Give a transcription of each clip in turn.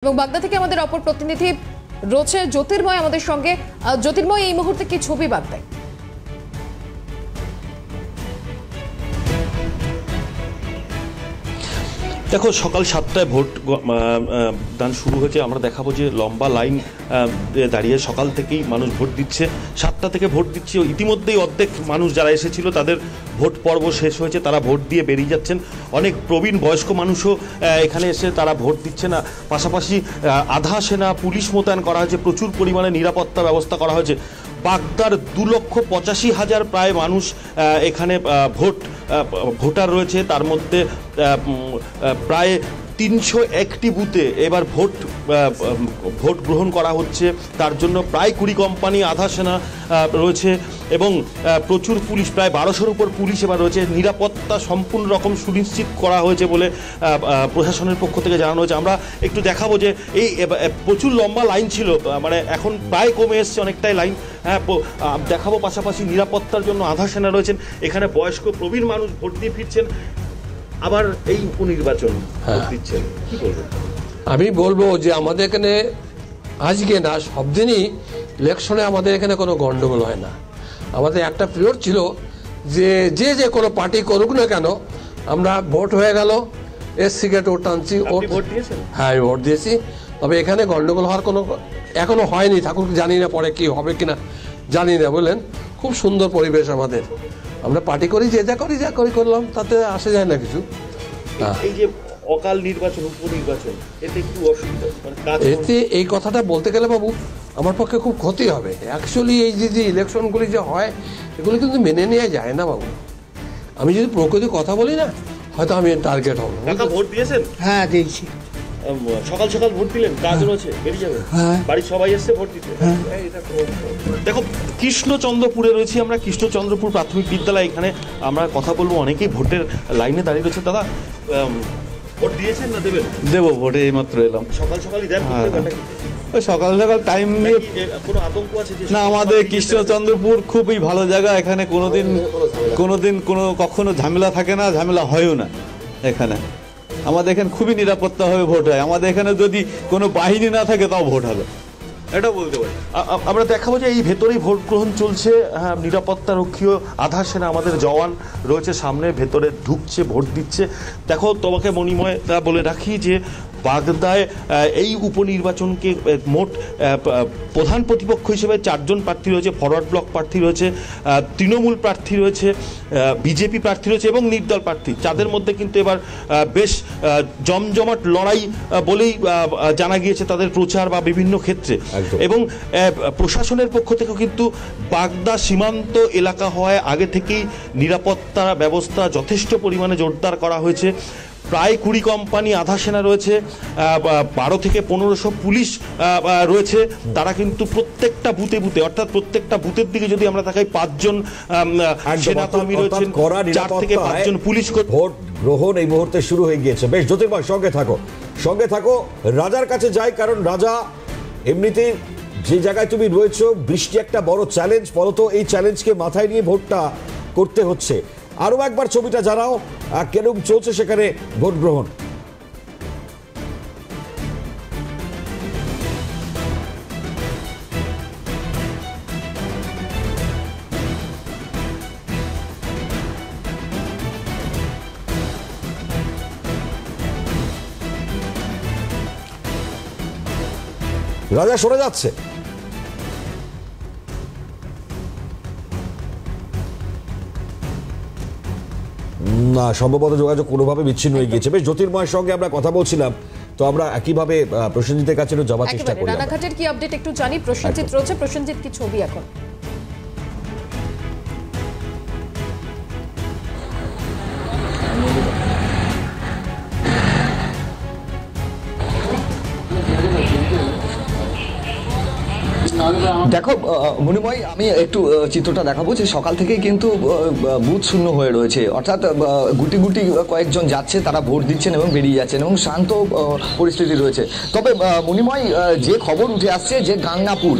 এবং বাগদা থেকে আমাদের অপর প্রতিনিধি রয়েছে জ্যোতির্ময় আমাদের সঙ্গে। জ্যোতির্ময়, এই মুহূর্তে কি ছবি বাগদায়? দেখো, সকাল 7টায় ভোট দান শুরু হয়েছে। আমরা দেখাবো যে লম্বা লাইন দাঁড়িয়ে সকাল থেকেই মানুষ ভোট দিচ্ছে। 7টা থেকে ভোট দিচ্ছে। ইতিমধ্যেই অর্ধেক মানুষ যারা এসেছিল তাদের ভোট পর্ব শেষ হয়েছে, তারা ভোট দিয়ে বেরিয়ে যাচ্ছেন। অনেক প্রবীণ বয়স্ক মানুষও এখানে এসে তারা ভোট দিচ্ছে না। পাশাপাশি আধা সেনা পুলিশ মোতায়েন করা হয়েছে, প্রচুর পরিমাণে নিরাপত্তা ব্যবস্থা করা হয়েছে। বাগদার 2,85,000 প্রায় মানুষ এখানে ভোটার রয়েছে। তার মধ্যে প্রায় 301টি বুথে এবার ভোট গ্রহণ করা হচ্ছে। তার জন্য প্রায় 20 কোম্পানি, আধা সেনা রয়েছে এবং প্রচুর পুলিশ, প্রায় 1200-র উপর পুলিশ এবার রয়েছে। নিরাপত্তা সম্পূর্ণ রকম সুনিশ্চিত করা হয়েছে বলে প্রশাসনের পক্ষ থেকে জানানো হয়েছে। আমরা একটু দেখাবো যে এই প্রচুর লম্বা লাইন ছিল, মানে এখন প্রায় কমে এসছে অনেকটাই লাইন। দেখাবো পাশাপাশি নিরাপত্তার জন্য আধা সেনা রয়েছেন। এখানে বয়স্ক প্রবীণ মানুষ ভোট দিয়ে ফিরছেন, আবার এই উপনির্বাচন দিচ্ছেন। কি বলবেন? আমি বলবো যে আমাদের এখানে আজকে না, সব দিনই ইলেকশনে আমাদের এখানে কোনো গন্ডগোল হয় না। আমাদের একটা পিরিয়ড ছিল যে যে কোনো পার্টি করুক না কেন, আমরা ভোট হয়ে গেল, এসসিকে ভোট টানছি। ভোট দিয়েছেন? হ্যাঁ, আমি ভোট দিয়েছি। তবে এখানে গন্ডগোল হওয়ার কোনো এখনো হয়নি। ঠাকুর জানি না পরে কি হবে কিনা, জানি না। বললেন, খুব সুন্দর পরিবেশ আমাদের। আমরা পার্টি করি, যা করি করলাম, তাতে আসে যায় না কিছু। এই যে অকাল নির্বাচন, উপনির্বাচন, এতে একটু অসুবিধা, এতে এই কথাটা বলতে গেলে বাবু আমার পক্ষে খুব ক্ষতি হবে। অ্যাকচুয়ালি এই যে ইলেকশনগুলি যে হয়, এগুলো কিন্তু মেনে নেওয়া যায় না বাবু। আমি যদি প্রকৃতি কথা বলি না, হয়তো আমি টার্গেট হব। ভোট দিয়েছেন? হ্যাঁ, দিয়েছি। সকাল সকাল ভোট দিলেন, কাজ রয়েছে, বেরিয়ে যাবে। বাড়ির সবাই এসছে ভোট দিতে। দেখো, কৃষ্ণচন্দ্রপুরে রয়েছি আমরা, কৃষ্ণচন্দ্রপুর প্রাথমিক বিদ্যালয়। এখানে আমরা কথা বলবো, অনেকেই ভোটের লাইনে দাঁড়িয়ে রয়েছে। দাদা, ভোট দিয়েছেন না দেবেন? দেবো, ভোটে এইমাত্র এলাম। সকাল সকালই দেন? ওই সকাল সকাল টাইম নিয়ে কোনো আতঙ্ক আছে? না, আমাদের কৃষ্ণচন্দ্রপুর খুবই ভালো জায়গা। এখানে কখনো ঝামেলা থাকে না, ঝামেলা হয়ও না। এখানে আমাদের এখানে খুবই নিরাপত্তাভাবে ভোট হয়। আমাদের এখানে যদি কোনো বাহিনী না থাকে তাও ভোট হবে, এটা বলতে পারি। আমরা দেখাবো যে এই ভেতরেই ভোট গ্রহণ চলছে। হ্যাঁ, নিরাপত্তা রক্ষীয় আধা সেনা আমাদের জওয়ান রয়েছে সামনে, ভেতরে ঢুকছে, ভোট দিচ্ছে। দেখো, তোমাকে মণিময় বলে রাখি যে বাগদায় এই উপনির্বাচনকে মোট প্রধান প্রতিপক্ষ হিসেবে 4 জন প্রার্থী রয়েছে। ফরওয়ার্ড ব্লক প্রার্থী রয়েছে, তৃণমূল প্রার্থী রয়েছে, বিজেপি প্রার্থী রয়েছে এবং নির্দল প্রার্থী। যাদের মধ্যে কিন্তু এবার বেশ জমজমাট লড়াই বলেই জানা গিয়েছে তাদের প্রচার বা বিভিন্ন ক্ষেত্রে। এবং প্রশাসনের পক্ষ থেকেও কিন্তু বাগদা সীমান্ত এলাকা হওয়ায় আগে থেকেই নিরাপত্তা ব্যবস্থা যথেষ্ট পরিমাণে জোরদার করা হয়েছে। প্রায় 20 কোম্পানি, আধা সেনা রয়েছে, 12 থেকে 1500 পুলিশ রয়েছে। তারা কিন্তু প্রত্যেকটা বুথে অর্থাৎ প্রত্যেকটা বুথের দিকে যদি আমরা তাকাই 5 জন সেনাকর্মী রয়েছেন, 4 থেকে 5 জন পুলিশ। ভোট গ্রহণ এই মুহূর্তে শুরু হয়ে গিয়েছে। বেশ, জ্যোতির্ময় সঙ্গে থাকো। রাজার কাছে যাই, কারণ রাজা, এমনিতেই যে জায়গায় তুমি রয়েছো, বৃষ্টি একটা বড় চ্যালেঞ্জ, ফলত এই চ্যালেঞ্জকে মাথায় নিয়ে ভোটটা করতে হচ্ছে। আরো একবার ছবিটা জানাও, কেরম চলছে সেখানে ভোট গ্রহণ? রাজা, শোনা যাচ্ছে? না, সম্ভবত যোগাযোগ কোনোভাবে বিচ্ছিন্ন হয়ে গিয়েছে। বেশ, জ্যোতির্ময়ের সঙ্গে আমরা কথা বলছিলাম, তো আমরা একইভাবে প্রসেনজিতের কাছে যাওয়ার চেষ্টা করি। রানাঘাটের কি আপডেট একটু জানি। প্রসেনজিৎ রয়েছে। প্রসেনজিৎ, কি ছবি এখন? দেখো মণিময়, আমি একটু চিত্রটা দেখাবো যে সকাল থেকেই কিন্তু বুথ শূন্য হয়ে রয়েছে, অর্থাৎ গুটি গুটি কয়েকজন যাচ্ছে, তারা ভোট দিচ্ছেন এবং বেরিয়ে যাচ্ছেন এবং শান্ত পরিস্থিতি রয়েছে। তবে মণিময়, যে খবর উঠে আসছে যে গাংনাপুর,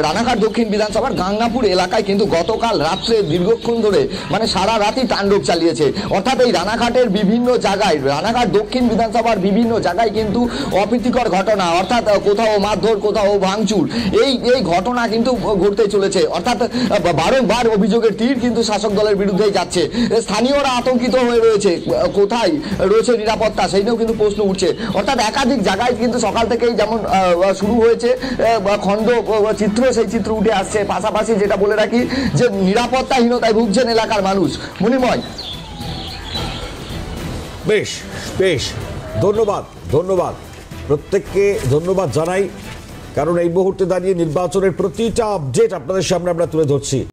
রানাঘাট দক্ষিণ বিধানসভার গাংনাপুর এলাকায় কিন্তু গতকাল রাত্রে দীর্ঘক্ষণ ধরে মানে সারা রাতই তাণ্ডব চালিয়েছে। অর্থাৎ এই রানাঘাটের বিভিন্ন জায়গায়, রানাঘাট দক্ষিণ বিধানসভার বিভিন্ন জায়গায় কিন্তু অপ্রীতিকর ঘটনা, অর্থাৎ কোথাও মারধর, কোথাও ভাঙচুর, এই ঘটনা কিন্তু ঘটতে চলেছে। অর্থাৎ বারংবার অভিযোগের তীর কিন্তু শাসক দলের বিরুদ্ধেই যাচ্ছে। স্থানীয়রা আতঙ্কিত হয়ে রয়েছে, কোথায় রয়েছে নিরাপত্তা সেই নিয়েও কিন্তু প্রশ্ন উঠছে। অর্থাৎ একাধিক জায়গায় কিন্তু সকাল থেকেই যেমন শুরু হয়েছে খণ্ড চিত্র, সেই চিত্র উঠে আসছে। পাশাপাশি যেটা বলে রাখি যে নিরাপত্তাহীনতায় ভুগছেন এলাকার মানুষ। মণিময়, বেশ বেশ, ধন্যবাদ ধন্যবাদ প্রত্যেককে ধন্যবাদ জানাই, কারণ এই মুহূর্তে দাঁড়িয়ে নির্বাচনের প্রতিটা আপডেট আপনাদের সামনে আমরা তুলে ধরছি।